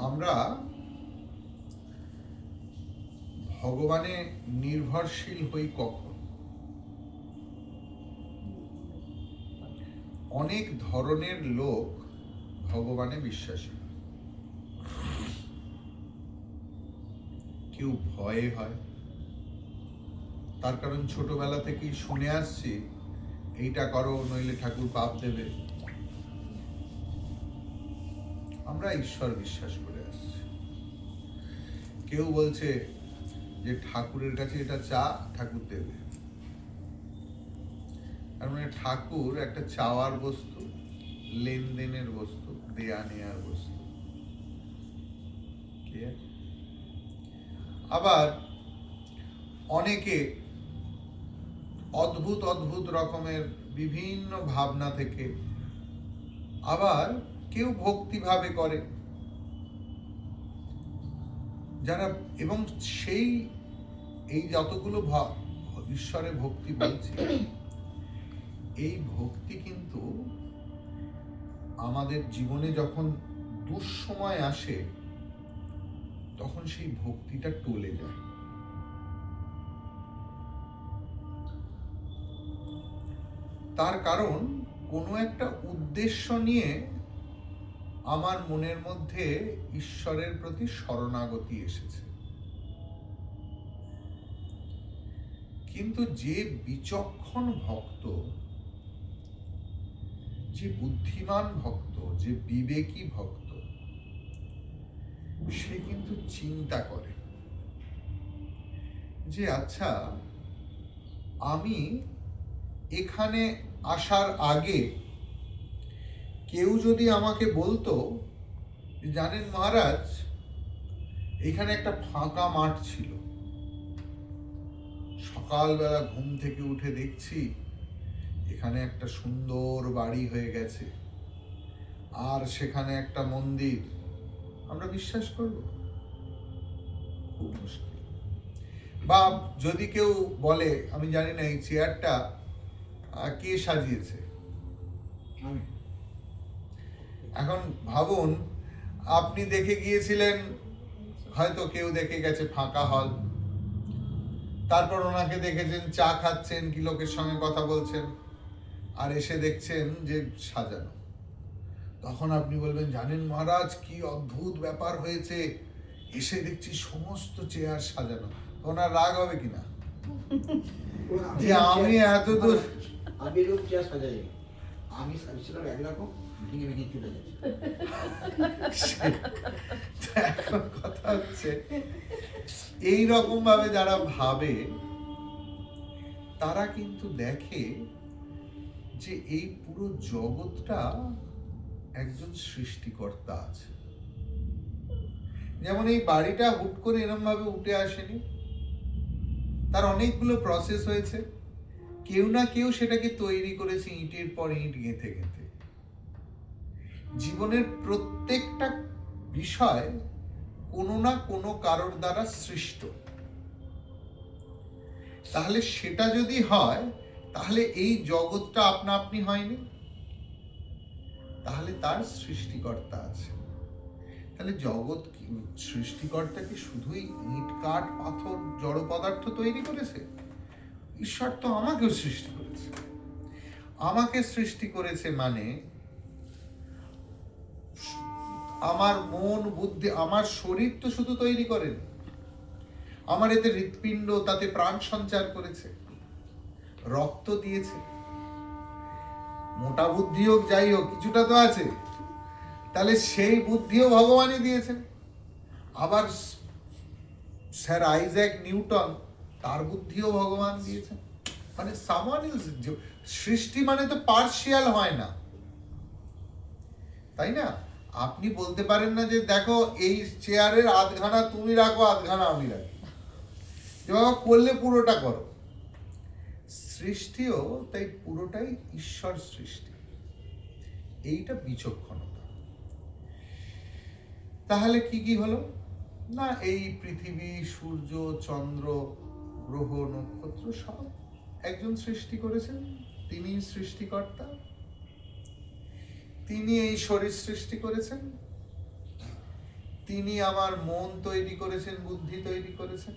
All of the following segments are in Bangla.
আমরা ভগবানে নির্ভরশীল হই কখন? অনেক ধরনের লোক ভগবানে বিশ্বাসী। কেউ ভয়ে হয়, তার কারণ ছোটবেলা থেকেই শুনে আসছি এইটা করো নইলে ঠাকুর পাপ দেবে। আমরা ঈশ্বর বিশ্বাস করে আসছি। কেউ বলছে যে ঠাকুরের কাছে এটা চা, ঠাকুর দেবে। তার মানে ঠাকুর একটা চাওয়ার বস্তু, লেনদেনের বস্তু, দেয়া নেয়ার বস্তু। আবার অনেকে অদ্ভুত অদ্ভুত রকমের বিভিন্ন ভাবনা থেকে, আবার কেউ ভক্তিভাবে করে যারা, এবং সেই এই যতগুলো ঈশ্বরে ভক্তি বলছি, এই ভক্তি কিন্তু আমাদের জীবনে যখন দুঃসময় আসে তখন সেই ভক্তিটা টলে যায়। তার কারণ কোনো একটা উদ্দেশ্য নিয়ে আমার মনের মধ্যে ঈশ্বরের প্রতি শরণাগতি এসেছে। কিন্তু যে বিচক্ষণ ভক্ত, যে বুদ্ধিমান ভক্ত, যে বিবেকী ভক্ত, সে কিন্তু চিন্তা করে যে আচ্ছা, আমি এখানে আসার আগে কেউ যদি আমাকে বলতো, জানেন মহারাজ, এখানে একটা ফাঁকা মাঠ ছিল, সকালবেলা ঘুম থেকে উঠে দেখছি এখানে একটা সুন্দর বাড়ি হয়ে গেছে, আর সেখানে একটা মন্দির, আমরা বিশ্বাস করব? খুব মুশকিল। বা যদি কেউ বলে, আমি জানি না এই চেয়ারটা কে সাজিয়েছে, এখন ভাবুন, আপনি দেখে গিয়েছিলেন, হয়তো কেউ দেখে গেছে ফাঁকা হল, তারপর ওনাকে দেখেছেন চা খাচ্ছেন কি লোকের সঙ্গে কথা বলছেন, আর এসে দেখছেন যে সাজানো। তখন আপনি বলবেন, জানেন মহারাজ কি অদ্ভুত ব্যাপার হয়েছে, এসে দেখছি সমস্ত চেয়ার সাজানো। ওনার রাগ হবে কিনা যে আমি এত দূর, আমি এরকম চেয়ার সাজাই, আমি সাজিয়েছিলাম একরকম, ভেঙে ভেঙে চলে যাচ্ছে। এখন কথা হচ্ছে, এইরকম ভাবে যারা ভাবে তারা কিন্তু দেখে যে এই পুরো জগৎটা একজন সৃষ্টিকর্তা আছে। যেমন এই বাড়িটা হুট করে এরকম ভাবে উঠে আসেনি, তার অনেকগুলো প্রসেস হয়েছে, কেউ না কেউ সেটাকে তৈরি করেছে ইটের পর ইট গেঁথে গেঁথে। জীবনের প্রত্যেকটা বিষয় কোনো না কোনো কারোর দ্বারা সৃষ্ট। তাহলে সেটা যদি হয়, তাহলে এই জগৎটা আপনা আপনি হয়নি, তাহলে তার সৃষ্টিকর্তা আছে। তাহলে জগৎ সৃষ্টিকর্তা কি শুধুই ইট কাঠ পাথর জড় পদার্থ তৈরি করেছে? ঈশ্বর তো আমাকেও সৃষ্টি করেছে। আমাকে সৃষ্টি করেছে মানে আমার মন বুদ্ধি, আমার শরীর তো শুধু তৈরি করেন, আমার এতে হৃৎপিণ্ড, তাতে প্রাণ সঞ্চার করেছে, রক্ত দিয়েছে, মোটা বুদ্ধি হোক যাই হোক কিছুটা তো আছে, তাহলে সেই বুদ্ধিও ভগবানই দিয়েছেন। আবার স্যার আইজ্যাক নিউটন, তার বুদ্ধিও ভগবান দিয়েছেন। মানে সামওয়ান ইজ, সৃষ্টি মানে তো পার্শিয়াল হয় না, তাই না? আপনি বলতে পারেন না যে দেখো এই চেয়ারের আধখানা তুমি রাখো, আধখানা আমি রাখি, যে বাবা করলে পুরোটা করো। সৃষ্টিও তাই পুরোটাই ঈশ্বর সৃষ্টি, এইটা বিচক্ষণতা। তাহলে কি কি হলো না, এই পৃথিবী, সূর্য, চন্দ্র, গ্রহ, নক্ষত্র সব একজন সৃষ্টি করেছেন, তিনি সৃষ্টিকর্তা। তিনি এই শরীর সৃষ্টি করেছেন, তিনি আমার মন তৈরি করেছেন, বুদ্ধি তৈরি করেছেন।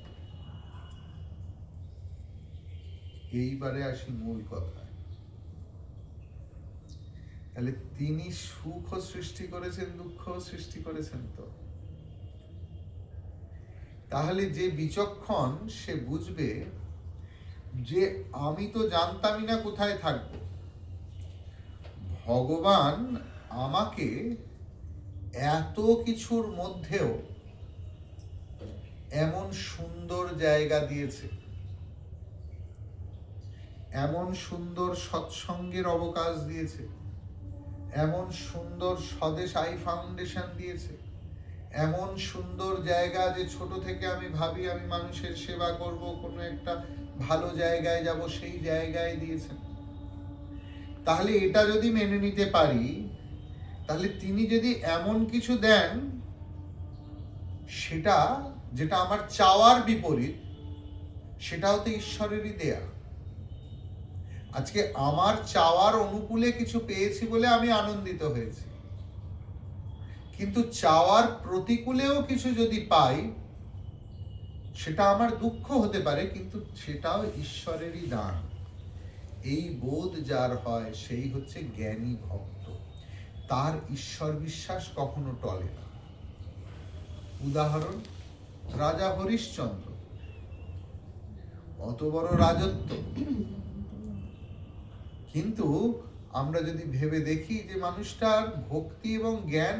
এইবারে আসি মূল কথায়। তাহলে তিনি সুখ সৃষ্টি করেছেন, দুঃখ সৃষ্টি করেছেন। তো তাহলে যে বিচক্ষণ সে বুঝবে যে আমি তো জানতামই না কোথায় থাকবো, ভগবান আমাকে এত কিছুর মধ্যেও এমন সুন্দর জায়গা দিয়েছে, এমন সুন্দর সৎসঙ্গের অবকাশ দিয়েছে, এমন সুন্দর স্বদেশ আই ফাউন্ডেশন দিয়েছে, এমন সুন্দর জায়গা যে ছোট থেকে আমি ভাবি আমি মানুষের সেবা করব, কোনো একটা ভালো জায়গায় যাব, সেই জায়গায় দিয়েছেন। তাহলে এটা যদি মেনে নিতে পারি, তাহলে তিনি যদি এমন কিছু দেন সেটা যেটা আমার চাওয়ার বিপরীত, সেটাও তো ঈশ্বরেরই দেয়া। আজকে আমার চাওয়ার অনুকূলে কিছু পেয়েছি বলে আমি আনন্দিত হয়েছি, কিন্তু চাওয়ার প্রতিকূলেও কিছু যদি পাই সেটা আমার দুঃখ হতে পারে, কিন্তু সেটাও ঈশ্বরেরই দান। এই বোধ যার হয় সেই হচ্ছে জ্ঞানী ভক্ত, তার ঈশ্বর বিশ্বাস কখনো টলে না। উদাহরণ, রাজা হরিশ্চন্দ্র, অত বড় রাজত্ব, কিন্তু আমরা যদি ভেবে দেখি যে মানুষটার ভক্তি এবং জ্ঞান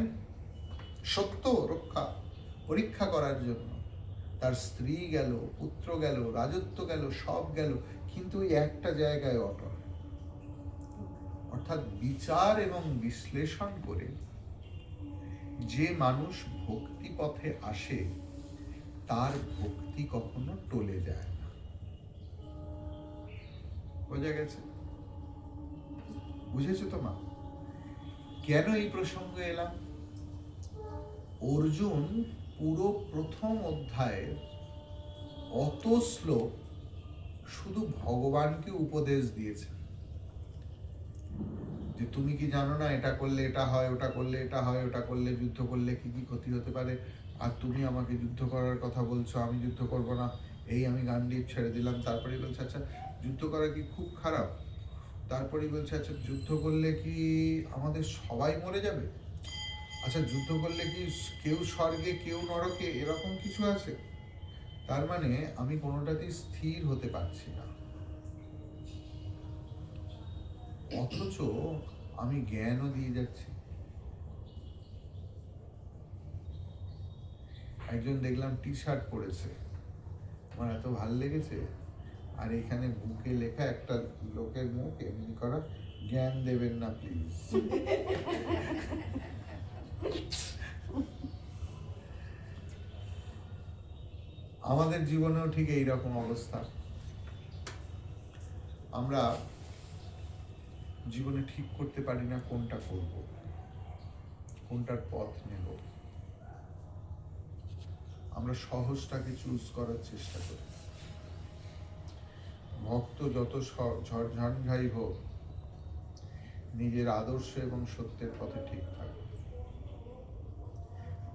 সত্য রক্ষা পরীক্ষা করার জন্য তার স্ত্রী গেল, পুত্র গেল, রাজত্ব গেল, সব গেল, কিন্তু ওই একটা জায়গায় অটল। অর্থাৎ বিচার এবং বিশ্লেষণ করে যে মানুষ ভক্তি পথে আসে তার ভক্তি কখনো টলে যায় না। বোঝা গেছে? বুঝেছো তো মা? কেন এই প্রসঙ্গ এলাম? অর্জুন পুরো প্রথম অধ্যায়ে অত শ্লোক শুধু ভগবানকে উপদেশ দিয়েছে যে তুমি কি জানো না, এটা করলে এটা হয়, ওটা করলে এটা হয়, ওটা করলে, যুদ্ধ করলে কি কি ক্ষতি হতে পারে, আর তুমি আমাকে যুদ্ধ করার কথা বলছো, আমি যুদ্ধ করব না, এই আমি গান্ডীব ছেড়ে দিলাম। তারপরে বলছে আচ্ছা যুদ্ধ করা কি খুব খারাপ? তারপরে বলছে আচ্ছা যুদ্ধ করলে কি আমাদের সবাই মরে যাবে? আচ্ছা যুদ্ধ করলে কি কেউ স্বর্গে কেউ নরকে এরকম কিছু আছে? তার মানে আমি কোনোটাতেই স্থির হতে পারছি না, অথচ আমি জ্ঞানও দিয়ে যাচ্ছি। একজন দেখলাম টি শার্ট পরেছে, আমার এত ভাল লেগেছে, আর এখানে বুকে লেখা একটা লোকের মুখ এমনি করা, জ্ঞান দেবেন না প্লিজ। আমাদের জীবনেও ঠিক এইরকম অবস্থা। আমরা জীবনে ঠিক করতে পারি না কোনটা করব, কোনটার পথ নেব। আমরা সহজটাকে চুজ করার চেষ্টা করি। ভক্ত যত ঝড়ঝঞ্ঝাই হোক, নিজের আদর্শ এবং সত্যের পথে ঠিক থাকবে।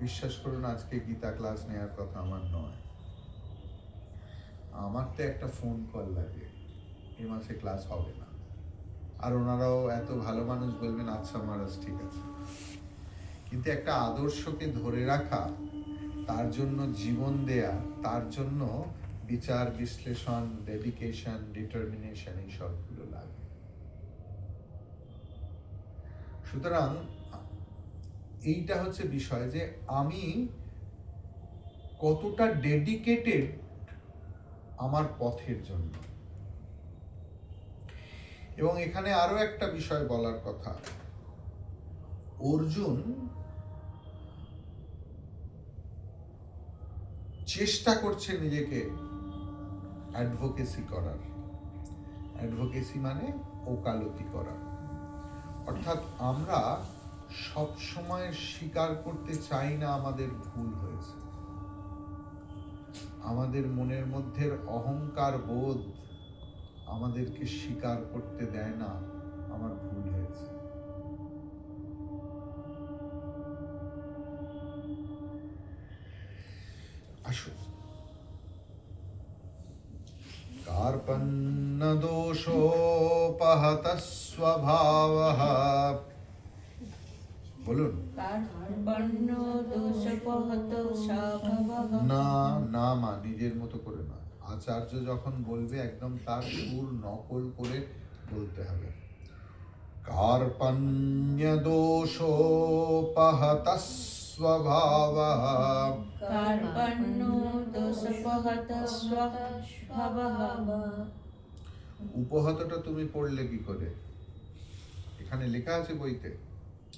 বিশ্বাস করুন, আজকে গীতা ক্লাস নেওয়ার কথা আমার নয়, আমার তো একটা ফোন কল লাগে, এ মাসে ক্লাস হবে না, আর ওনারাও এত ভালো মানুষ বলবেন আচ্ছা মহারাজ ঠিক আছে। কিন্তু একটা আদর্শকে ধরে রাখা, তার জন্য জীবন দেয়া, তার জন্য বিচার বিশ্লেষণ, ডেডিকেশন, ডিটারমিনেশন, এই সবগুলো লাগে। সুতরাং এইটা হচ্ছে বিষয় যে আমি কতটা ডেডিকেটেড আমার পথের জন্য। এবং এখানে আরো একটা বিষয় বলার কথা, অর্জুন চেষ্টা করছে নিজেকে অ্যাডভোকেসি করার। অ্যাডভোকেসি মানে ওকালতি করা। অর্থাৎ আমরা সব সময় স্বীকার করতে চাই না আমাদের ভুল হয়েছে। আমাদের মনের মধ্যে অহংকার বোধ আমাদেরকে স্বীকার করতে দেয় না আমার ভুল হয়েছে। আসুন। কার্পণ্য দোষোপহত স্বভাবঃ, বলুন। কার্পণ্য দোষোপহত স্বভাবঃ। না না মা, নিজের মতো করে না। আচার্য যখন বলবে একদম তার সুর নকল করে বলতে হবে। কার্পণ্য দোষোপহত স্বভাবঃ। কার্পণ্য দোষোপহত স্বভাবঃ। উপহতটা তুমি পড়লে কি করে? এখানে লেখা আছে বইতে?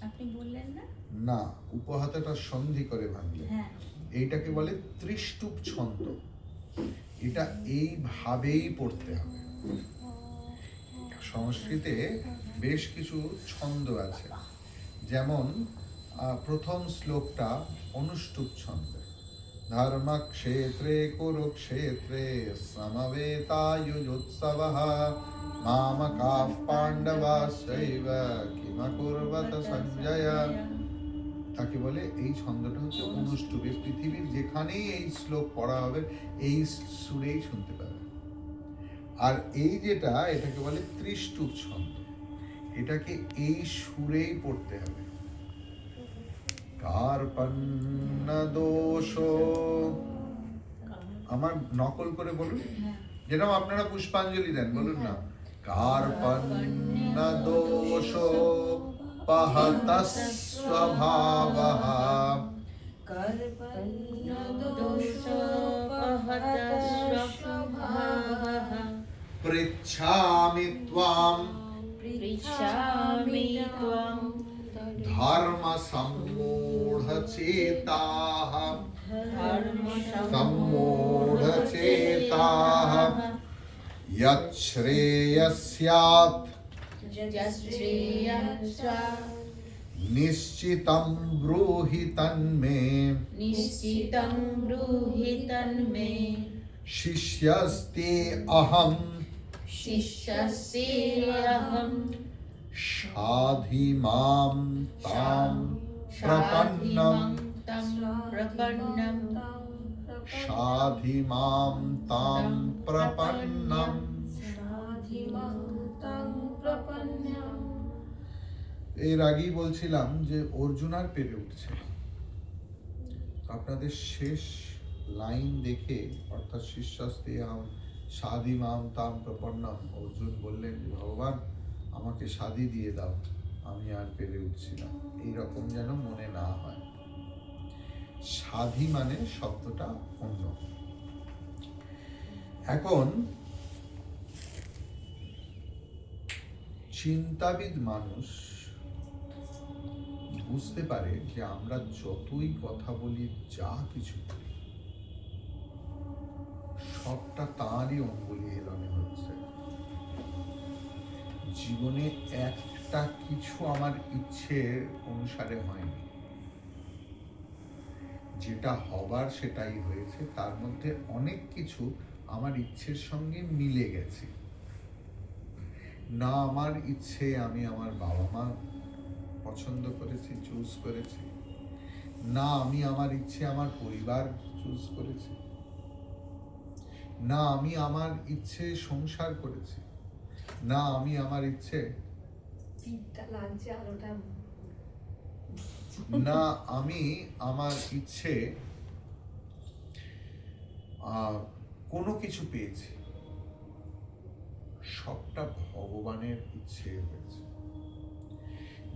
আপনি বললেন না? না, উপহতটা সন্ধি করে ভাঙলে। হ্যাঁ। এইটাকে বলে ত্রিষ্টুপ ছন্দ। এটা এইভাবেই পড়তে হবে। সংস্কৃতে বেশ কিছু ছন্দ আছে, যেমন প্রথম শ্লোকটা অনুষ্টুপ ছন্দে। ধর্মক্ষেত্রে কুরুক্ষেত্রে সমবেতায়ুজোৎসবঃ মামকাঃ পাণ্ডবাশ্চৈব কিমকুর্বত সঞ্জয়। তাকে বলে এই ছন্দটা হচ্ছে অনুষ্টুপে। পৃথিবীর যেখানেই এই শ্লোক পড়া হবে এই সুরেই শুনতে পাবে। আর এই যেটা, এটাকে বলে ত্রিষ্টুপ ছন্দ। এটাকে এই সুরেই পড়তে হবে। কার্পণ্য দোষ, আমার নকল করে বলুন, যেরকম আপনারা পুষ্পাঞ্জলি দেন, বলুন না। কার্পণ্য দোষ পহত স্বভাবঃ। কার্পণ্য দোষোপহত স্বভাবঃ। পৃচ্ছামি ত্বাম পৃচ্ছামি ত্বং ধর্ম সম্মূঢ়চেতাঃ। ধর্ম সম্মূঢ়চেতাঃ यच्छ्रेयस्यात् निश्चितं ब्रूहि तन्मे। निश्चितं ब्रूहि तन्मे। शिष्यस्ते अहं शिष्यस्तेऽहं शाधि मां तां प्रपन्नं। तं प्रपन्नं। शाधि मां तां प्रपन्नं। এর আগেই বলছিলাম যে অর্জুন আর পেরে উঠছে। আপনাদের শেষ লাইন দেখে, অর্থাৎ শিষ্যস্তে আহম সাধি মাম তাম প্রপন্নম, অর্জুন বললেন যে ভগবান আমাকে সাধি দিয়ে দাও, আমি আর পেরে উঠছি না। এইরকম যেন মনে না হয়। সাধি মানে শব্দটা অন্য। এখন চিন্তাবিদ মানুষ বুঝতে পারে যে আমরা যতই কথা বলি, যা কিছু করি, সবটা তাঁরই অঙ্গুলি হেলনে হচ্ছে। জীবনে একটা কিছু আমার ইচ্ছে অনুসারে হয়নি। যেটা হবার সেটাই হয়েছে। তার মধ্যে অনেক কিছু আমার ইচ্ছের সঙ্গে মিলে গেছে। না আমার ইচ্ছে আমি আমার বাবা মা পছন্দ করেছি, চুজ করেছি, না আমি আমার ইচ্ছে আমার পরিবার চুজ করেছি, না আমি আমার ইচ্ছে সংসার করেছি, না আমি আমার ইচ্ছে, না আমি আমার ইচ্ছে কোনো কিছু পেয়েছি। সবটা ভগবানের ইচ্ছে হয়েছে।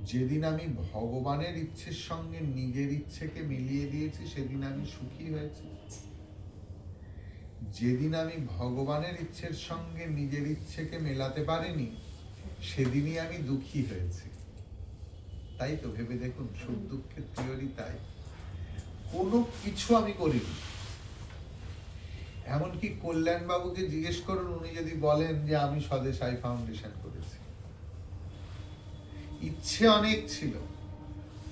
যেদিন আমি ভগবানের ইচ্ছের সঙ্গে নিজের ইচ্ছেকে মিলিয়ে দিয়েছি, সেদিন আমি সুখী হয়েছি। যেদিন আমি ভগবানের ইচ্ছের সঙ্গে নিজের ইচ্ছেকে মেলাতে পারিনি, সেদিনই আমি দুঃখী হয়েছি। তাই তো ভেবে দেখুন, সুখ দুঃখের থিওরি তাই। কোনো কিছু আমি করিনি। এমনকি কল্যাণ বাবুকে জিজ্ঞেস করুন, উনি যদি বলেন যে আমি স্বদেশ আই ফাউন্ডেশন করেছি, ইচ্ছে অনেক ছিল,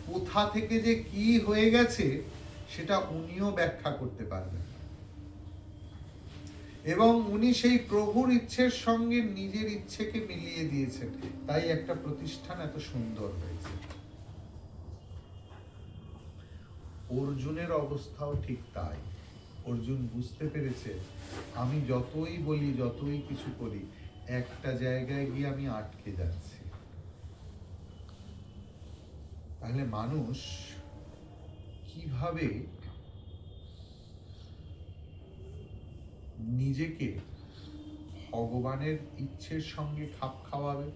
কোথা থেকে যে কি হয়ে গেছে সেটা উনিও ব্যাখ্যা করতে পারবেন না। এবং উনি সেই প্রভুর ইচ্ছের সঙ্গে নিজের ইচ্ছেকে মিলিয়ে দিয়েছেন, তাই একটা প্রতিষ্ঠান এত সুন্দর হয়েছে। অর্জুনের অবস্থাও ঠিক তাই। অর্জুন বুঝতে পেরেছে আমি যতই বলি যতই কিছু করি একটা জায়গায় গিয়ে আমি আটকে যাচ্ছি। তাহলে মানুষ কিভাবে নিজেকে ভগবানের ইচ্ছের সঙ্গে খাপ খাওয়াবে?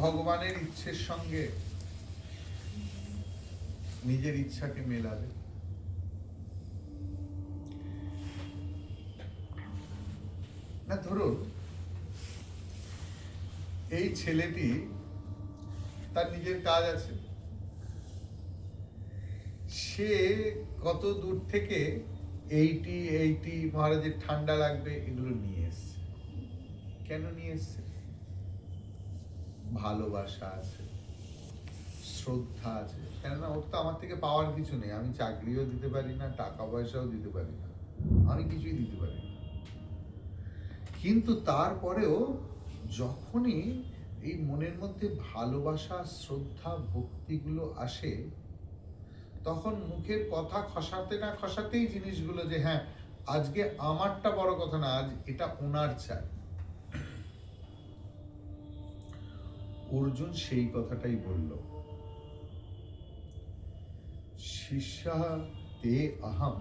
ভগবানের ইচ্ছের সঙ্গে নিজের ইচ্ছাকে মেলাবে। না, ধরুন এই ছেলেটি তার নিজের কাজ আছে, সে কত দূর থেকে এইটি মহারাজের ঠান্ডা লাগবে এগুলো নিয়ে এসছে। কেন নিয়ে এসছে? ভালোবাসা আছে, শ্রদ্ধা আছে। কেননা ওর তো আমার থেকে পাওয়ার কিছু নেই, আমি চাকরিও দিতে পারি না, টাকা পয়সাও দিতে পারি না, আমি কিছুই দিতে পারি না। কিন্তু তারপরেও যখনই এই মনের মধ্যে ভালোবাসা, শ্রদ্ধা, ভক্তিগুলো আসে, তখন মুখের কথা খসাতে না খসাতেই জিনিসগুলো যে হ্যাঁ আজকে আমারটা বড় কথা না, আজ এটা ওনার চাই। অর্জুন সেই কথাটাই বলল, শিষ্যা তে অহম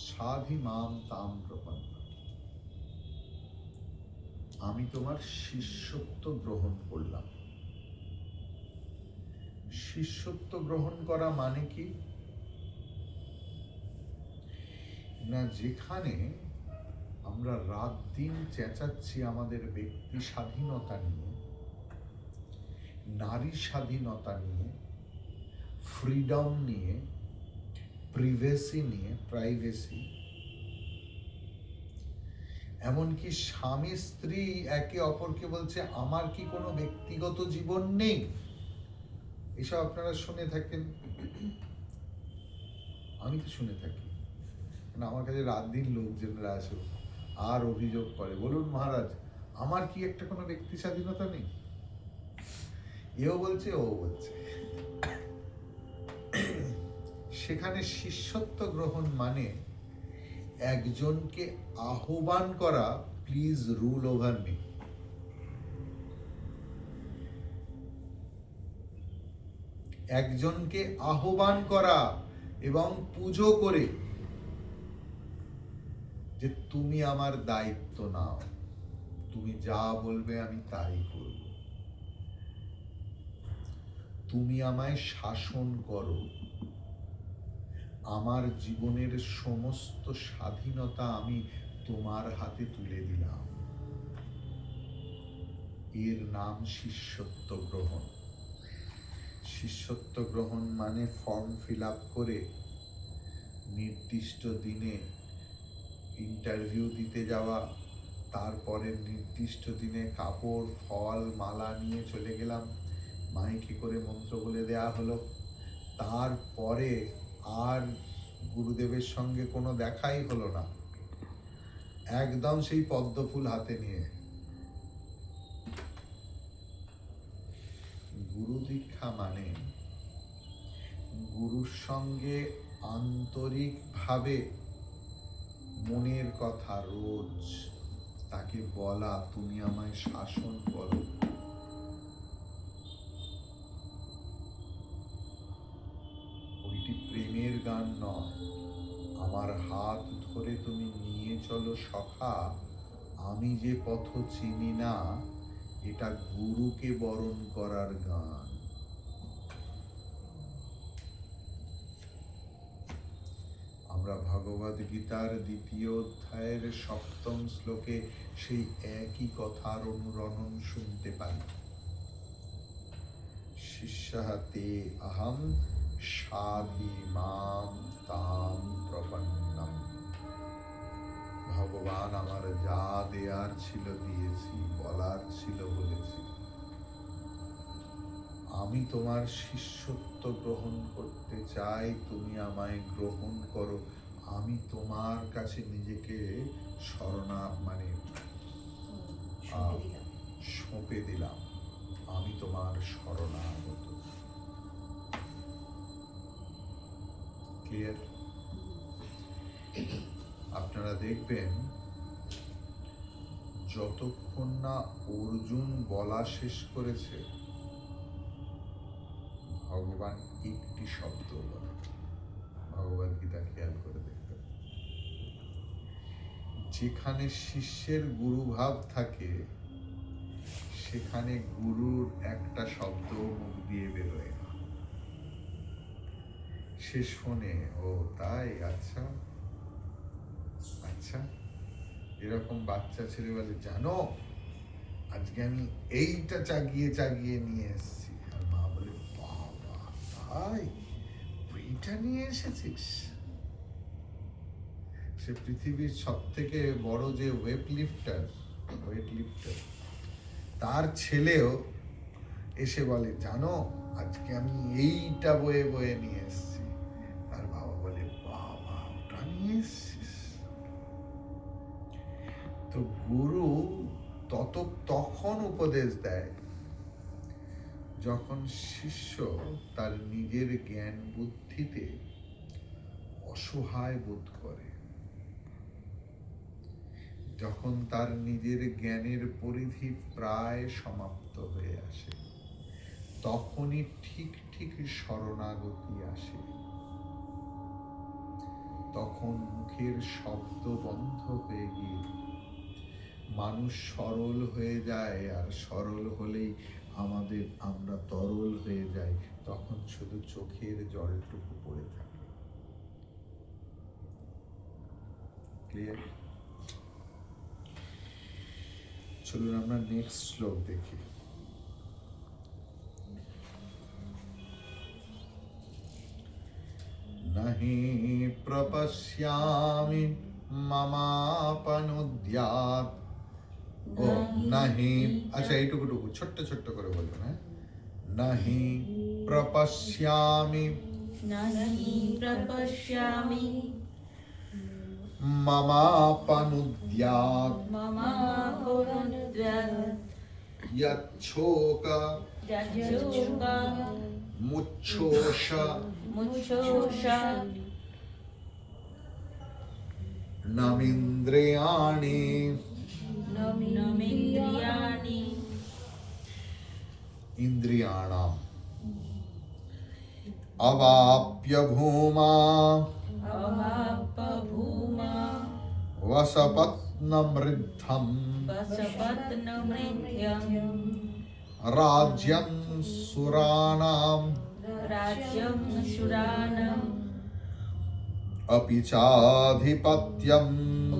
সাধি মাম তাম প্রপন্ন। আমি তোমার শিষ্যত্ব গ্রহণ করলাম। শিষ্যত্ব গ্রহণ করা মানে কি না, যেখানে আমরা রাত দিন চেঁচাচ্ছি আমাদের ব্যক্তি স্বাধীনতা নিয়ে, নারী স্বাধীনতা নিয়ে, ফ্রিডম নিয়ে, প্রাইভেসি, এমনকি স্বামী স্ত্রী একে অপরকে বলছে আমার কি কোনো ব্যক্তিগত জীবন নেই, এসব আপনারা শুনে থাকেন, আমি তো শুনে থাকি। আমার কাছে রাত দিন লোকজনরা আসে আর অভিযোগ করে, বলুন মহারাজ আমার কি একটা কোনো ব্যক্তি স্বাধীনতা নেই? এও বলছে ও বলছে। সেখানে শিষ্যত্ব গ্রহণ মানে একজনকে আহ্বান করা, প্লিজ রুল ওভার মি। একজনকে আহ্বান করা এবং পুজো করে যে তুমি আমার দায়িত্ব নাও, তুমি যা বলবে আমি তাই করব, তুমি আমায় শাসন করো, আমার জীবনের সমস্ত স্বাধীনতা আমি তোমার হাতে তুলে দিলাম। এর নাম শিষ্যত্ব গ্রহণ। শিষ্যত্ব গ্রহণ মানে ফর্ম ফিল আপ করে নির্দিষ্ট দিনে ইন্টারভিউ দিতে যাওয়া, তারপরে নির্দিষ্ট দিনে কাপড়, ফল, মালা নিয়ে চলে গেলাম, মাইকে করে মন্ত্র বলে দেয়া হলো, তারপরে আর গুরুদেবের সঙ্গে কোনো দেখাই হলো না, একদম সেই পদ্মফুল হাতে নিয়ে। গুরু দীক্ষা মানে গুরুর সঙ্গে আন্তরিকভাবে মনের কথা রোজ তাকে বলা, তুমি আমায় শাসন করো। ওইটি প্রেমের গান নয়, আমার হাত ধরে তুমি নিয়ে চলো সখা, আমি যে পথ চিনি না, এটা গুরুকে বরণ করার গান। আমরা ভগবদ গীতার 2য় অধ্যায়ের 7ম শ্লোকে সেই একই কথার অনুরণন শুনতে পাই, শিষ্যঃ তে অহম সাধি মাম তাম প্রপন্নম। ভগবান আমার যা দেয়ার ছিল দিয়েছি, বলার ছিল বলেছি, আমি তোমার শিষ্যত্ব গ্রহণ করতে চাই, তুমি আমায় গ্রহণ করো, আমি তোমার কাছে নিজেকে সঁপে দিলাম, আমি তোমার শরণাগত। ক্লিয়ার? আপনারা দেখবেন যতক্ষণ না অর্জুন বলা শেষ করেছে ভগবান একটি শব্দ বলে। ভগবদ গীতা খেয়াল করে দেখবেন, যেখানে শিষ্যের গুরুভাব থাকে সেখানে গুরুর একটা শব্দ মুখ দিয়ে বেরোয় না। সে শোনে, ও তাই, আচ্ছা আচ্ছা। এরকম বাচ্চা ছেলে বলে, জানো আজকে আমি এইটা চাগিয়ে চাগিয়ে নিয়ে এসেছি, আর মা বলে, বাবা তাই, এইটা নিয়ে এসেছিস? সে পৃথিবীর সব থেকে বড় যে ওয়েট লিফটার, তার ছেলেও এসে বলে, জানো আজকে আমি এইটা বয়ে বয়ে নিয়ে এসেছি। আর বাবা বলে, বাবা ওটা নিয়ে এসেছিস? তো গুরু তখন উপদেশ দেয় যখন শিষ্য তার নিজের জ্ঞান বুদ্ধিতে অসহায় বোধ করে, যখন তার নিজের জ্ঞানের পরিধি প্রায় সমাপ্ত হয়ে আসে, তখনই ঠিক ঠিক শরণাগতি আসে। তখন মুখের শব্দ বন্ধ হয়ে গিয়ে মানুষ সরল হয়ে যায়, আর সরল হলেই আমরা তরল হয়ে যাই। তখন শুধু চোখের জলটুকু পড়ে থাকে। ক্লিয়ার? চলুন আমরা নেক্সট শ্লোক দেখি। নাহি প্রপশ্যামি মমাপনুদ্যাৎ। ও নাহি, আচ্ছা এইটুকু ছোট্ট ছোট্ট করে বলবেন, হ্যাঁ? নাহি প্রপশ্যামি নাহি প্রপশ্যামি মমাপনুদ্যাৎ মমাপনুদ্যাৎ যচ্ছোক যচ্ছোক মুচ্ছোষ মুচ্ছোষ নমিন্দ্রিয়াণি নমিন্দ্রিয়াণি ইন্দ্রিয়াণাম অবাপ্য ভূমা অবাপ্যভূমা वसपत्नमृद्धं वसपत्नमृध्यं राज्यं सुराणां राज्यं सुराणाम् अपि चाधिपत्यम्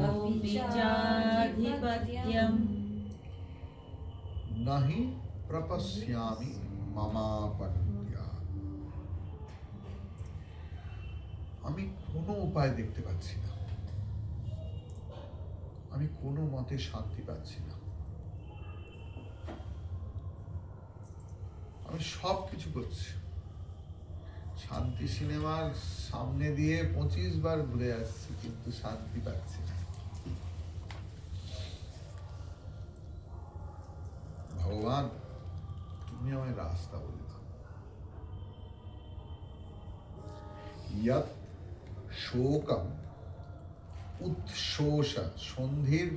अपि चाधिपत्यं न हि प्रपश्यामि ममापनुद्यात्। আমি কোনো উপায় দেখতে পাচ্ছি না, আমি কোনো মতে শান্তি পাচ্ছি না। আমি সব কিছু করছি, শান্তি সিনেমার সামনে দিয়ে 25 বার ঘুরে আসছি, কিন্তু শান্তি পাচ্ছি না। ভগবান, তুমি আমায় রাস্তা বলে দাও। ইয়াত শোকম উৎশোষা, সন্ধির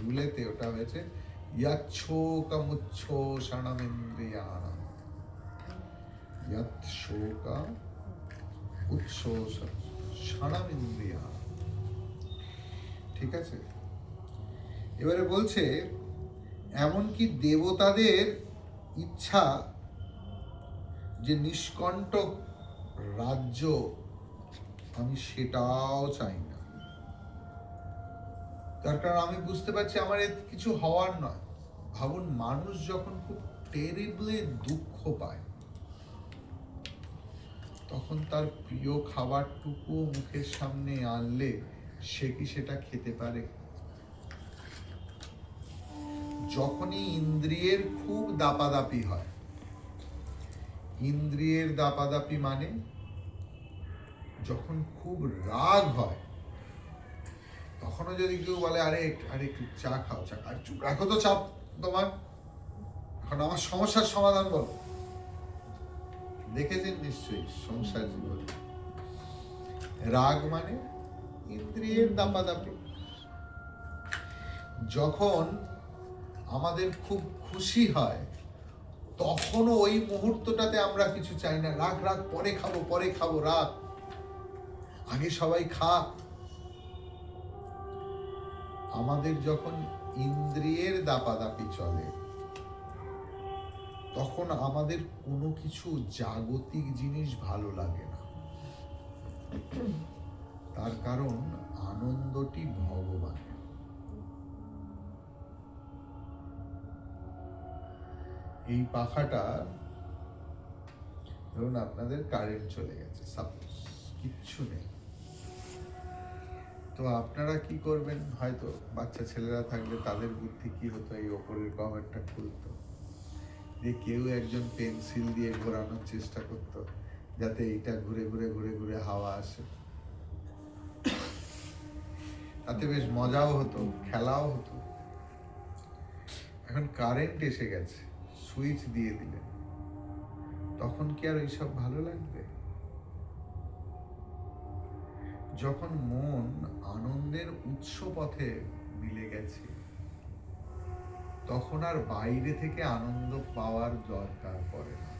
রুলেতে ওটা হয়েছে ইয়াচ্ছোকম উচ্ছোষণমিন্দ্রিয়াণাম। ইয়াত শোকা উৎশোষা ষণমিন্দ্রিয়াণাম। ঠিক আছে? এবারে বলছে এমনকি দেবতাদের ইচ্ছা যে নিষ্কণ্টক রাজ্য, আমি সেটাও চাই না। তার কারণ আমি বুঝতে পারছি আমার এর কিছু হওয়ার নয়। ভাবুন, মানুষ যখন খুব টেরিবলি দুঃখ পায়, তখন তার প্রিয় খাবারটুকু মুখের সামনে আনলে সে কি সেটা খেতে পারে? যখনই ইন্দ্রিয়ের খুব দাপাদাপি হয়, ইন্দ্রিয়ের দাপাদাপি মানে যখন খুব রাগ হয়, তখনও যদি কেউ বলে আরে একটু চা খাও, চা, আর চুপ রাখো তো চাপ তোমার, এখন আমার সমস্যার সমাধান বলো। দেখেছেন নিশ্চয়ই সংসার জীবনে রাগ মানে ইন্দ্রিয়ের দাপাদাপি। যখন আমাদের খুব খুশি হয় তখনও ওই মুহূর্তটাতে আমরা কিছু চাই না, রাগ রাগ, পরে খাবো, রাগ, আগে সবাই খাক। আমাদের যখন ইন্দ্রিয়ের দাপাদাপি চলে তখন আমাদের কোনো কিছু জাগতিক জিনিস ভালো লাগে না। তার কারণ আনন্দটি ভগবান। এই পাখাটা ধরুন আপনাদের কারেন্ট চলে গেছে, সাপোজ কিচ্ছু নেই, তো আপনারা কি করবেন? হয়তো বাচ্চা ছেলেরা থাকলে তাদের বুদ্ধি কি হতো, এই ওপরের কভারটা খুলতো, যে কেউ একজন পেন্সিল দিয়ে ঘোরানোর চেষ্টা করতো যাতে এইটা ঘুরে ঘুরে ঘুরে ঘুরে হাওয়া আসে। তাতে বেশ মজাও হতো, খেলাও হতো। এখন কারেন্ট এসে গেছে, সুইচ দিয়ে দিলেন, তখন কি আর এইসব ভালো লাগবে? যখন মন আনন্দের উৎস পথে মিলে গেছে তখন আর বাইরে থেকে আনন্দ পাওয়ার দরকার পড়ে না।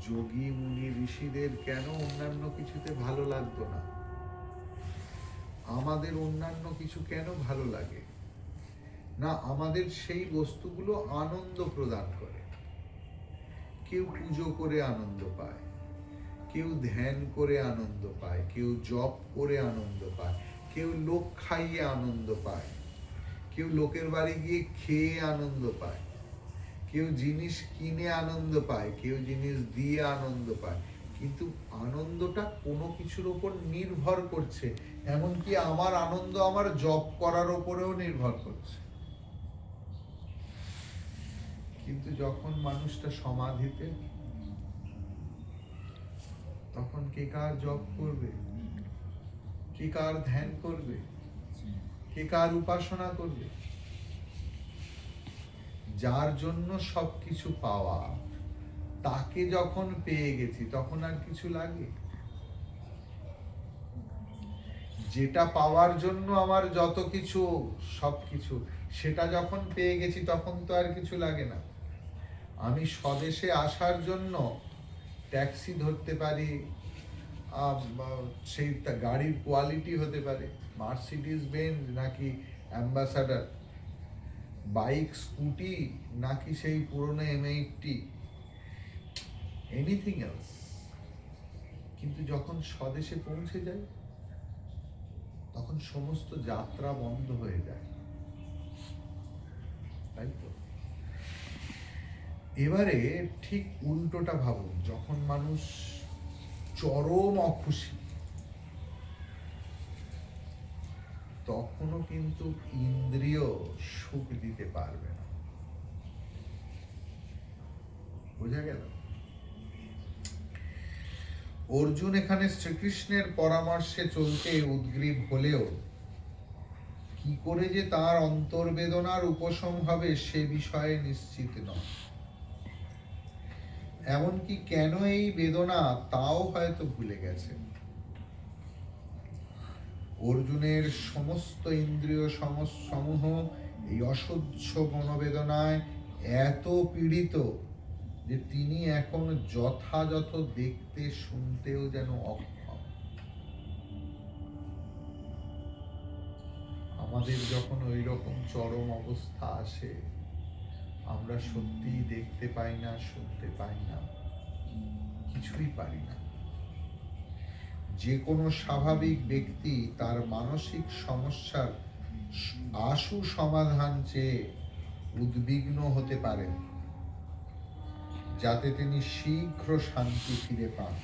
যোগী মুনি ঋষিদের কেন অন্যান্য কিছুতে ভালো লাগতো না? আমাদের অন্যান্য কিছু কেন ভালো লাগে না? আমাদের সেই বস্তুগুলো আনন্দ প্রদান করে। কেউ পুজো করে আনন্দ পায়, কেউ ধ্যান করে আনন্দ পায়, কেউ জপ করে আনন্দ পায়, কেউ লোক খাইয়ে আনন্দ পায়, কেউ লোকের বাড়ি গিয়ে খেয়ে আনন্দ পায়, কেউ জিনিস কিনে আনন্দ পায়, কেউ জিনিস দিয়ে আনন্দ পায়। কিন্তু আনন্দটা কোনো কিছুর ওপর নির্ভর করছে, এমনকি আমার আনন্দ আমার জপ করার ওপরেও নির্ভর করছে। কিন্তু যখন মানুষটা সমাধিতে, তখন কে কার জপ করবে, কে কার ধ্যান করবে, কে কার উপাসনা করবে? যার জন্য সবকিছু পাওয়া, তাকে যখন পেয়ে গেছি তখন আর কিছু লাগে? যেটা পাওয়ার জন্য আমার যত কিছু, সবকিছু, সেটা যখন পেয়ে গেছি তখন তো আর কিছু লাগে না। আমি স্বদেশে আসার জন্য ট্যাক্সি ধরতে পারি, সেই গাড়ির কোয়ালিটি হতে পারে মার্সিডিজ বেঞ্জ নাকি অ্যাম্বাসাডার, বাইক স্কুটি নাকি সেই পুরনো M80, এনিথিং এলস। কিন্তু যখন স্বদেশে পৌঁছে যাই তখন সমস্ত যাত্রা বন্ধ হয়ে যায়, তাই তো? এবারে ঠিক উল্টোটা ভাবুন, যখন মানুষ চরম অখুশি তখনও কিন্তু ইন্দ্রিয় সুখ দিতে পারবে না। বোঝা গেল? অর্জুন এখানে শ্রীকৃষ্ণের পরামর্শে চলতে উদ্গ্রীব হলেও কি করে যে তার অন্তর্বেদনার উপশম হবে সে বিষয়ে নিশ্চিত নয়। এমনকি কেন এই বেদনা তাও হয়তো ভুলে গেছে। অর্জুনের সমস্ত ইন্দ্রিয় সমূহ এই অসহ্য মনোবেদনায় এত পীড়িত যে তিনি এখন যথাযথ দেখতে শুনতেও যেন অক্ষম। আমাদের যখন ওই রকম চরম অবস্থা আসে, আমরা সত্যিই দেখতে পাই না, শুনতে পাই না, কিছুই পারি না। যে কোনো স্বাভাবিক ব্যক্তি তার মানসিক সমস্যার আশু সমাধান চেয়ে উদ্বিগ্ন হতে পারেন, যাতে তিনি শীঘ্র শান্তি ফিরে পান।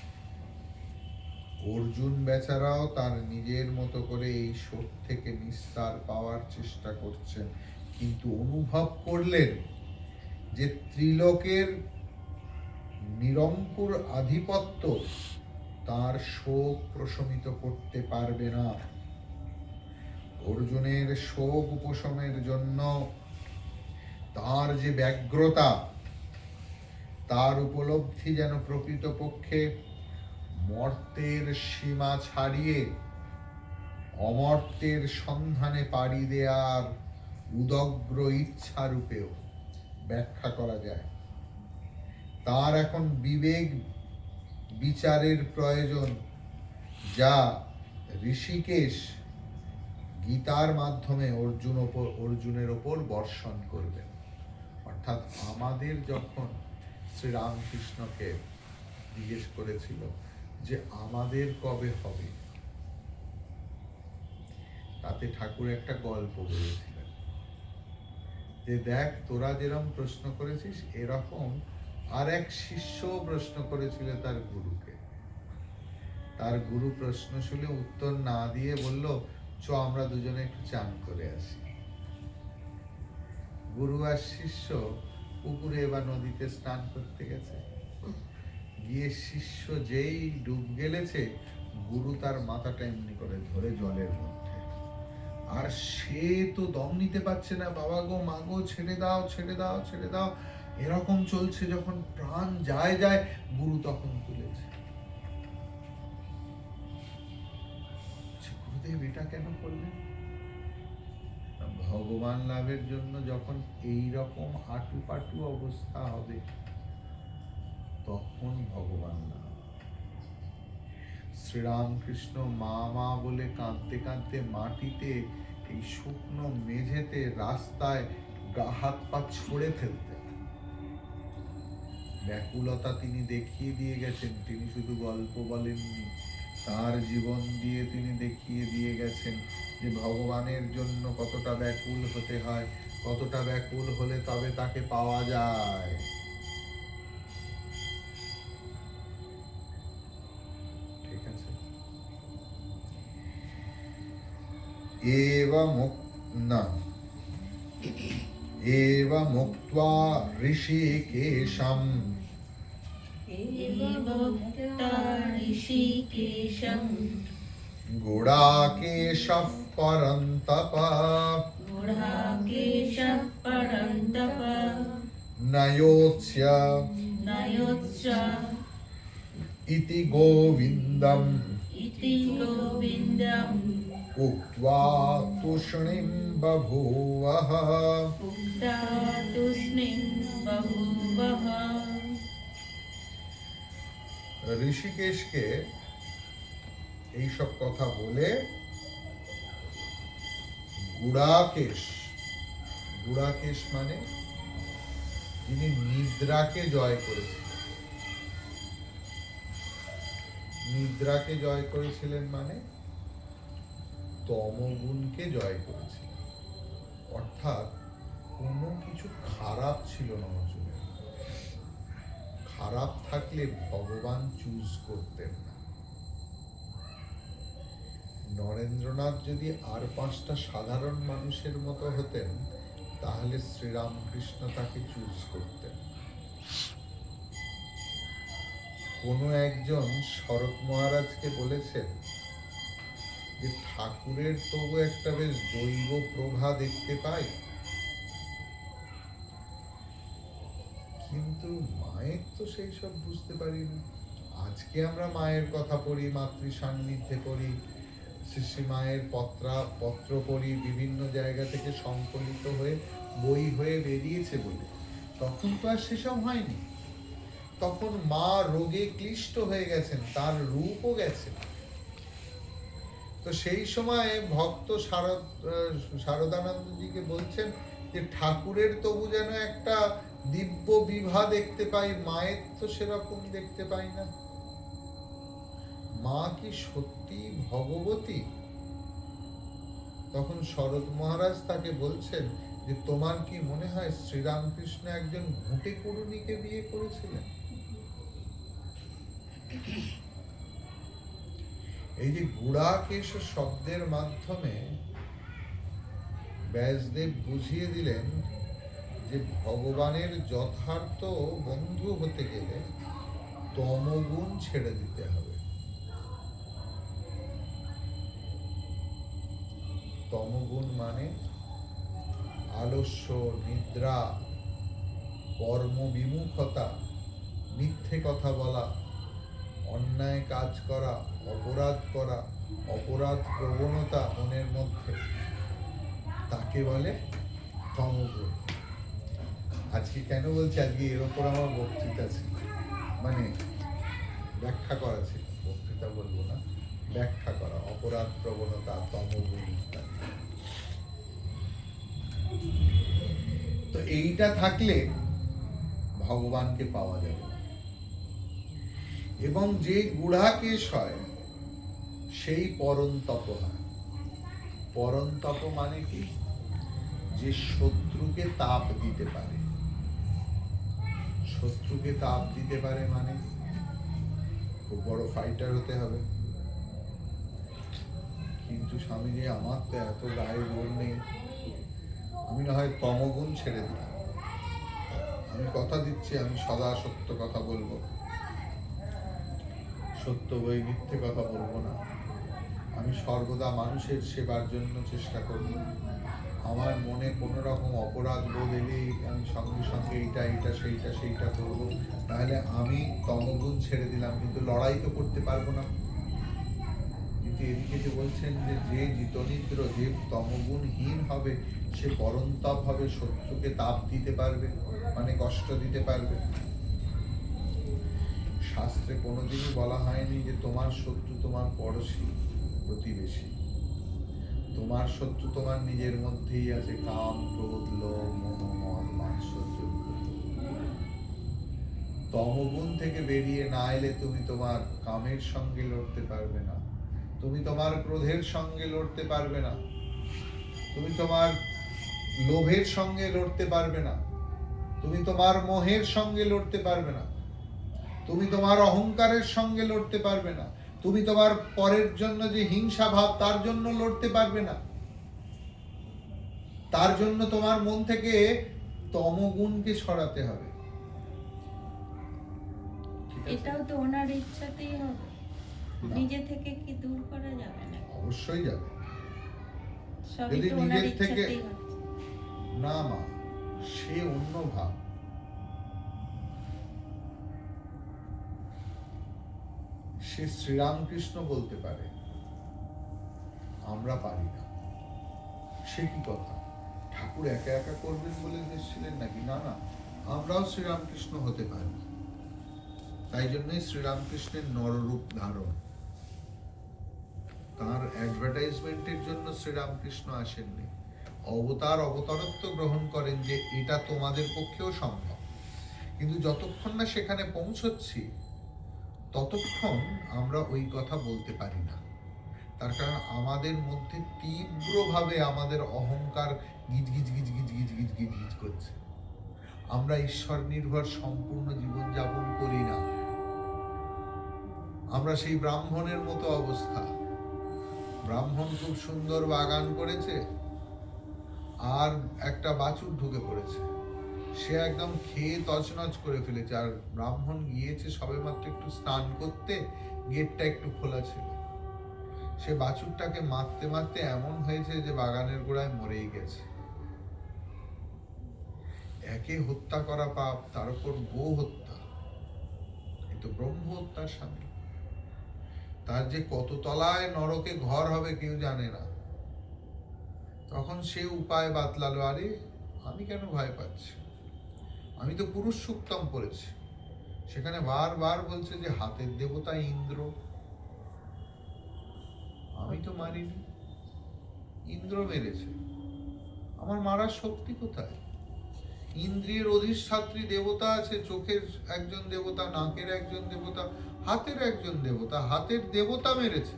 অর্জুন বেচারাও তার নিজের মতো করে এই শোক থেকে নিস্তার পাওয়ার চেষ্টা করছেন, কিন্তু অনুভব করলেন যে ত্রিলোকের নিরঙ্কুর আধিপত্য তার শোক প্রশমিত করতে পারবে না। অর্জুনের শোক উপশমের জন্য তার যে ব্যগ্রতা, তার উপলব্ধি যেন প্রকৃতপক্ষে মর্তের সীমা ছাড়িয়ে অমর্তের সন্ধানে পাড়ি দেয়ার উদগ্র ইচ্ছা রূপেও ব্যাখ্যা করা যায়। তার এখন বিবেক বিচারের প্রয়োজন, যা ঋষিকেশ গীতার মাধ্যমে অর্জুনের ওপর বর্ষণ করবেন। অর্থাৎ আমাদের যখন শ্রীরামকৃষ্ণকে জিজ্ঞেস করেছিল যে আমাদের কবে হবে, তাতে ঠাকুর একটা গল্প বলেছিলেন যে দেখ, তোরা যেরকম প্রশ্ন করেছিস এরকম আর এক শিষ্য প্রশ্ন করেছিল তার গুরুকে। তার গুরু প্রশ্ন শুনে উত্তর না দিয়ে বলল, চ আমরা দুজনে একটু চান করে আসি। গুরু আর শিষ্য পুকুরে বা নদীতে স্নান করতে গেছে। গিয়ে শিষ্য যেই ডুব গেলেছে, গুরু তার মাথাটা এমনি করে ধরে জলের মধ্যে। আর সে তো দম নিতে পারছে না, বাবা গো মা গো, ছেড়ে দাও ছেড়ে দাও ছেড়ে দাও, এরকম চলছে। যখন প্রাণ যায় যায়, গুরু তখন তুলেছে। গুরুদেব এটা কেন করলেন? ভগবান লাভের জন্য যখন এই রকম হাঁটু পাটু অবস্থা হবে, তখন ভগবান লাভ। শ্রীরামকৃষ্ণ মা মা বলে কাঁদতে কাঁদতে মাটিতে, এই শুকনো মেঝেতে, রাস্তায় গা হাত পা ছড়ে ফেলতেন। ব্যাকুলতা তিনি দেখিয়ে দিয়ে গেছেন। তিনি শুধু গল্প বলেননি, তার জীবন দিয়ে তিনি দেখিয়ে দিয়ে গেছেন যে ভগবানের জন্য কতটা ব্যাকুল হতে হয়, কতটা ব্যাকুল হলে তবে তাকে পাওয়া যায়। ঠিক আছে। एवमुक्त्वा ऋषिकेशं ऋषिकेशं गुडाकेशः परन्तप गुडाकेशः परन्तप नयोत्स्य इति गोविन्दम् उक्त्वा तूष्णीं बभूवः। ঋষিকেশকে এইসব কথা বলে গুড়াকেশ, গুড়াকেশ মানে যিনি নিদ্রাকে জয় করেছিলেন। নিদ্রাকে জয় করেছিলেন মানে তমগুণকে জয় করেছিলেন। অর্থাৎ কোনো কিছু খারাপ ছিল না অর্জুনের। খারাপ থাকলে ভগবান চুজ করতেন না। নরেন্দ্রনাথ যদি আর 5টা সাধারণ মানুষের মতো হতেন, তাহলে শ্রীরামকৃষ্ণ তাকে চুজ করতেন। কোনো একজন শরৎ মহারাজকে বলেছেন যে ঠাকুরের তবু একটা বেশ দৈব প্রভা দেখতে পাই, কিন্তু মায়ের তো সেই সব বুঝতে পারি না। আজকে আমরা মায়ের কথা পড়ি, মাতৃ সান্নিধ্যে পড়ি, শ্রী মায়ের পত্র পড়ি, বিভিন্ন জায়গা থেকে সংকলিত হয়ে বই হয়ে বেরিয়েছে বলে। তখন তো আর সেসব হয়নি। তখন মা রোগে ক্লিষ্ট হয়ে গেছেন, তার রূপও গেছে। তো সেই সময় ভক্ত শারদানন্দজিকে বলছেন যে ঠাকুরের তবু যেন একটা দিব্য বিভা দেখতে পাই, মায়ের তো সেরকম দেখতে পাই না। মা কি সত্যি ভগবতী? তখন শরৎ মহারাজ তাকে বলছেন যে তোমার কি মনে হয় শ্রীরামকৃষ্ণ একজন ঘুঁটে কুড়ুনিকে বিয়ে করেছিলেন? এই যে গুড়াকেশ শব্দের মাধ্যমে ব্যাসদেব বুঝিয়ে দিলেন যে ভগবানের যথার্থ বন্ধু হতে গেলে তমগুণ ছেড়ে দিতে হবে। তমগুণ মানে আলস্য, নিদ্রা, কর্মবিমুখতা, মিথ্যে কথা বলা, অন্যায় কাজ করা, অপরাধ করা, অপরাধ প্রবণতা মনের মধ্যে, তাকে বলে তমগুণ। আজকে কেন বলছি, আজকে এর ওপর আমার বক্তৃতা ছিল, মানে ব্যাখ্যা করা ছিল, বক্তৃতা বলবো না, ব্যাখ্যা করা, অপরাধ প্রবণতা, তমগুণ ইত্যাদি। তো এইটা থাকলে ভগবানকে পাওয়া যাবে না। এবং যে গুড়াকেশ হয় সেই পরন্তপ হয়। পরন্তপ মানে কি? যে শত্রুকে তাপ দিতে পারে। শত্রুকে তাপ দিতে পারে মানে খুব বড় ফাইটার হতে হবে। কিন্তু স্বামীজি, আমার তো এত গায়ে জোর নেই, আমি না হয় তমগুণ ছেড়ে দিই। আমি কথা দিচ্ছি, আমি সদা সত্য কথা বলবো, সত্য বই মিথ্যে কথা বলবো না। আমি সর্বদা মানুষের সেবার জন্য চেষ্টা করব। আমার মনে কোনো রকম অপরাধ বোধ এলেই আমি সঙ্গে সঙ্গে এইটা সেইটা করবো। তাহলে আমি তমগুণ ছেড়ে দিলাম, কিন্তু লড়াই তো করতে পারবো না। কিন্তু এদিকে যে বলছেন যে যে জিতনিদ্র, যে তমগুণহীন হবে, সে পরন্তপ হবে, শত্রুকে তাপ দিতে পারবে, মানে কষ্ট দিতে পারবে। শাস্ত্রে কোনোদিনই বলা হয়নি যে তোমার শত্রু তোমার পড়শি, প্রতিবেশী। তোমার শত্রু তোমার নিজের মধ্যেই আছে, কাম, ক্রোধ, লোভ, মোহ, মদ, মাৎসর্য। তমগুণ থেকে বেরিয়ে না এলে তুমি তোমার কামের সঙ্গে লড়তে পারবে না, তুমি তোমার ক্রোধের সঙ্গে লড়তে পারবে না, তুমি তোমার লোভের সঙ্গে লড়তে পারবে না, তুমি তোমার মোহের সঙ্গে লড়তে পারবে না, তুমি তোমার অহংকারের সঙ্গে লড়তে পারবে না, তুমি তোমার পরের জন্য যে হিংসা ভাব তার জন্য লড়তে পারবে না। তার জন্য তোমার মন থেকে তমগুণকে সরাতে হবে। এটাও তো ওনার ইচ্ছাতেই হবে, নিজে থেকে কি দূর করা যাবে না? অবশ্যই যাবে। সবই যদি তো ওনার নিজের থেকে ইচ্ছাতেই হচ্ছে। না মা, সে অন্য ভাব। সে শ্রীরামকৃষ্ণ বলতে পারে, আমরা পারি না। সে কি কথা? ঠাকুর একা একা করবেন বলে এসেছিলেন নাকি? না না, আমরাও শ্রীরামকৃষ্ণ হতে পারি। তাই জন্যই শ্রীরামকৃষ্ণের নররূপ ধারণ। তার অ্যাডভার্টাইজমেন্টের জন্য শ্রীরামকৃষ্ণ আসেননি, অবতারত্ব গ্রহণ করেন যে এটা তোমাদের পক্ষেও সম্ভব। কিন্তু যতক্ষণ না সেখানে পৌঁছচ্ছি ততক্ষণ আমরা ওই কথা বলতে পারি না। তার কারণ আমাদের মধ্যে তীব্রভাবে আমাদের অহংকার গিজ গিজ গিজ গিজ গিজ গিজ গিজ গিজ করছে। আমরা ঈশ্বর নির্ভর সম্পূর্ণ জীবন যাপন করি না। আমরা সেই ব্রাহ্মণের মতো অবস্থা। ব্রাহ্মণ খুব সুন্দর বাগান করেছে, আর একটা বাছুর ঢুকে পড়েছে, সে একদম খেয়ে তছনছ করে ফেলেছে। আর ব্রাহ্মণ গিয়েছে সবেমাত্র একটু স্নান করতে, গেটটা একটু খোলা ছিল। সে বাছুরটাকে মারতে মারতে এমন হয়েছে যে বাগানের গোড়ায় মরেই গেছে। একে হত্যা করা পাপ, তার উপর গো হত্যা, এ তো ব্রহ্ম হত্যার সামিল। তার যে কত তলায় নরকে ঘর হবে কেউ জানে না। তখন সে উপায় বাতলালো, আরে আমি কেন ভয় পাচ্ছি, আমি তো পুরুষ সুক্তম পড়েছি। সেখানে বারবার বলছে যে হাতের দেবতা ইন্দ্র, আমি তো মারিনি, ইন্দ্র মেরেছে, আমার মারার শক্তি কোথায়? ইন্দ্রিয়ের অধিষ্ঠাত্রী দেবতা আছে, চোখের একজন দেবতা, নাকের একজন দেবতা, হাতের একজন দেবতা, হাতের দেবতা মেরেছে।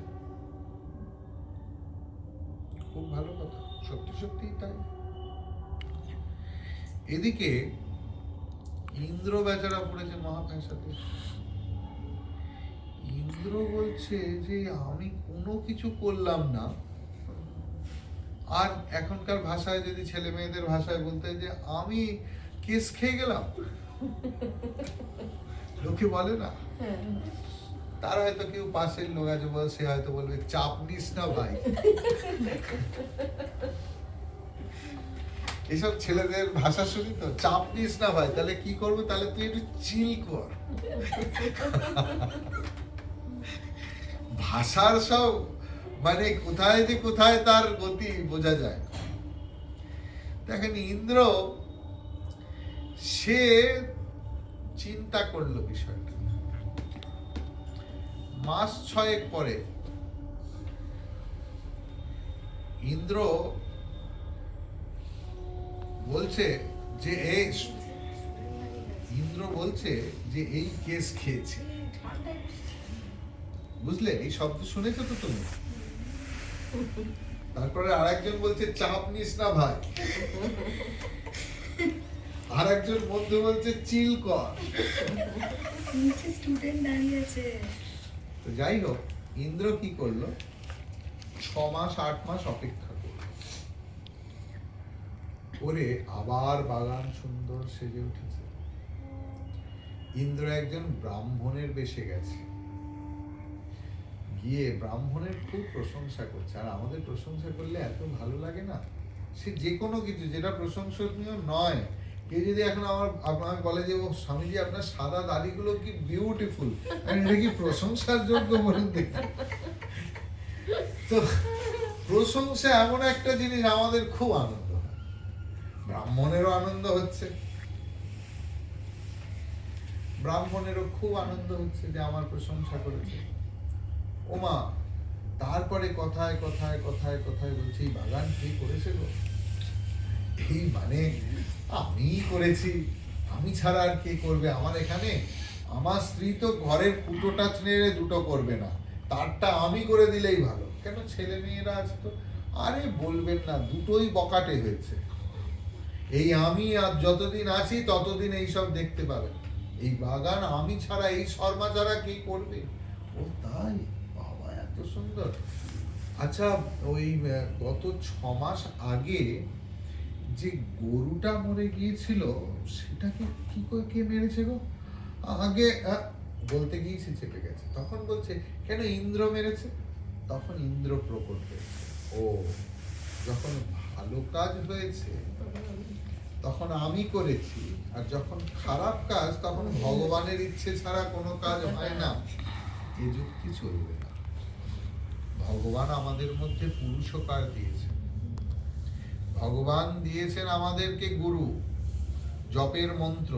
খুব ভালো কথা, সত্যি সত্যিই তাই। এদিকে ইন্দ্র বেচারা পড়েছে মহাফ্যাসাতে। ইন্দ্র বলছে যে আমি কোনো কিছু করলাম না। আর এখনকার ভাষায় যদি ছেলে মেয়েদের ভাষায় বলতে, যে আমি কেস খেয়ে গেলাম, লোকে বলে না, তার হয়তো কেউ পাশের লোক আছে, সে হয়তো বলবে চাপ নিস না ভাই। এসব ছেলেদের ভাষা শুনি তো, চাপ নিস না ভাই, তাহলে কি করবো? তাহলে তুই একটু চিল কর। ভাষার সব মানে কোথায় যে কোথায় তার গতি বোঝা যায় না। দেখেন ইন্দ্র সে চিন্তা করলো বিষয়টা। মাস 6 পরে ইন্দ্র বলছে যে এই কেস খেয়েছে। বুঝলে, এই শব্দ শুনেছো তো তুমি? তারপরে আরেকজন বলছে চাপ নিস না ভাই, আরেকজন বন্ধু বলছে চিল কর। নিচে স্টুডেন্ট দাঁড়িয়ে আছে। তো যাই হোক, ইন্দ্র কি করলো, 6 মাস 8 মাস অপেক্ষা করলো। করে আবার বাগান সুন্দর সেজে উঠেছে। ইন্দ্র একজন ব্রাহ্মণের বেশে গেছে, গিয়ে ব্রাহ্মণের খুব প্রশংসা করছে। আর আমাদের প্রশংসা করলে এত ভালো লাগে না, সে যে কোনো কিছু যেটা প্রশংসনীয় নয়। কে যদি এখন আমাকে বলে যে ও স্বামীজি আপনার সাদা দাড়িগুলো কি বিউটিফুল, এটা কি প্রশংসার যোগ্য বলুন দেখি? তো প্রশংসা এমন একটা জিনিস, আমাদের খুব আনন্দ হয়, ব্রাহ্মণেরও আনন্দ হচ্ছে, ব্রাহ্মণেরও খুব আনন্দ হচ্ছে যে আমার প্রশংসা করেছে। ওমা, তারপরে কথায় কথায় কথায় কথায় বলছে এই বাগান কে করেছে গো? এই মানে আমি করেছি, আমি ছাড়া আর কে করবে আমার এখানে? আমার স্ত্রী তো ঘরের কুটোটা ছেড়ে দুটো করবে না, তারটা আমি করে দিলেই ভালো। কেন, ছেলে মেয়েরা আছে তো? আরে বলবেন না, দুটোই বকাটে হয়েছে। এই আমি আর যতদিন আছি ততদিন এইসব দেখতে পাবেন। এই বাগান আমি ছাড়া, এই শর্মা ছাড়া কে করবে? ও তাই, বাবা এত সুন্দর। আচ্ছা, ওই গত 6 মাস আগে যে গরুটা মরে গিয়েছিল সেটাকে কি করে কে মেরেছে গো? আগে বলতে গিয়েছে চেপে গেছে। তখন বলছে কেন ইন্দ্র মেরেছে? তখন ইন্দ্র প্রকট হয়েছে। ও, যখন ভালো কাজ হয়েছে তখন আমি করেছি, আর যখন খারাপ কাজ তখন ভগবানের ইচ্ছে ছাড়া কোনো কাজ হয় না, এ যুক্তি চলবে না। ভগবান আমাদের মধ্যে পুরুষকার দিয়েছেন, ভগবান দিয়েছেন আমাদেরকে গুরু, জপের মন্ত্র,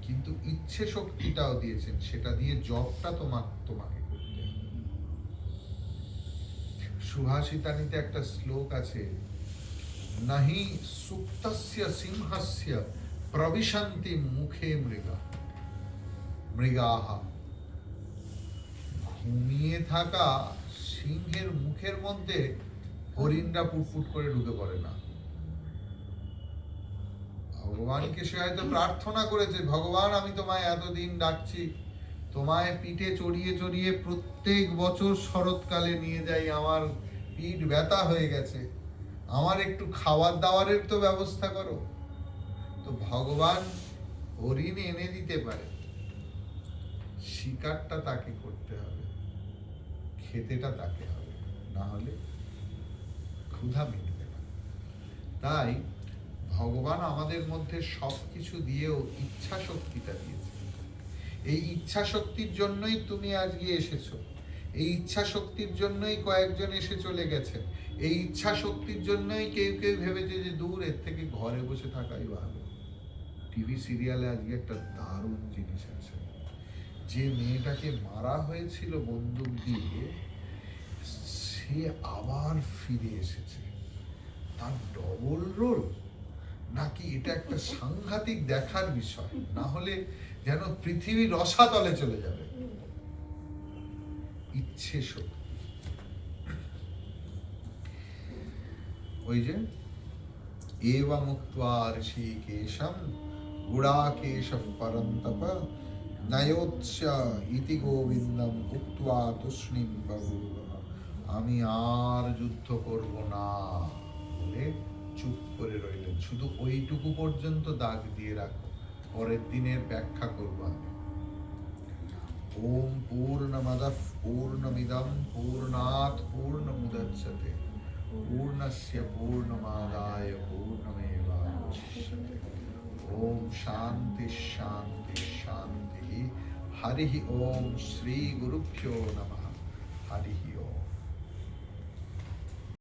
কিন্তু ইচ্ছে শক্তিটাও দিয়েছেন, সেটা দিয়ে জপটা তোমাকে করতে হবে। সুভাষিতানিতে একটা শ্লোক আছে, নাহি সুপ্তস্য সিংহস্য প্রবিশন্তি মুখে মৃগাহ। ঘুমিয়ে থাকা সিংহের মুখের মধ্যে হরিণরা পুটপুট করে ঢুকে পড়ে না। ভগবানকে সে হয়তো প্রার্থনা করেছে, ভগবান আমি তোমায় এতদিন ডাকছি, তোমায় পিঠে চড়িয়ে চড়িয়ে প্রত্যেক বছর শরৎকালে নিয়ে যাই, আমার পিঠ ব্যথা হয়ে গেছে, আমার একটু খাবার দাবারের তো ব্যবস্থা করো। তো ভগবান হরিণ এনে দিতে পারে, শিকারটা তাকে করতে হবে, খেতেটা তাকে হবে, না হলে ক্ষুধা মিটবে না। তাই ভগবান আমাদের মধ্যে সবকিছু দিয়েও ইচ্ছা শক্তিটা দিয়েছে। এই ইচ্ছা শক্তির জন্যই তুমি আজকে এসেছো, এই ইচ্ছা শক্তির জন্যই কয়েকজন এসে চলে গেছেন, এই ইচ্ছা শক্তির জন্যই কেউ কেউ ভেবেছে যে দূর এর থেকে ঘরে বসে থাকাই ভালো। টিভি সিরিয়ালে আজকে একটা দারুণ জিনিস আছে, যে মেয়েটাকে মারা হয়েছিল বন্দুক দিয়ে, সে আবার ফিরে এসেছে। তার ডবল রোল নাকি, এটা একটা সাংঘাতিক দেখার বিষয়, না হলে যেন পৃথিবী রসাতলে চলে যাবে। ইচ্ছে শক্তি, ওই যে এবা মুক্ত্বা ঋষিকেশম গুড়াকেশঃ পরন্তপ নয়োৎস্য ইতি গোবিন্দম উক্ত্বা তুষ্ণীম বভূব। আমি আর যুদ্ধ করব না বলে চুপ করে রইলেন। শুধু ওইটুকু পর্যন্ত দাগ দিয়ে রাখো, পরের দিনের ব্যাখ্যা করবো আমি। ওম পূর্ণমদঃ পূর্ণমিদং পূর্ণাৎ পূর্ণমুদচ্যতে পূর্ণস্য পূর্ণমাদায় পূর্ণমেবাবশিষ্যতে। ওম শান্তি শান্তি শান্তি। হরি ওম শ্রী গুরুভ্যো নমঃ। হরি ওম।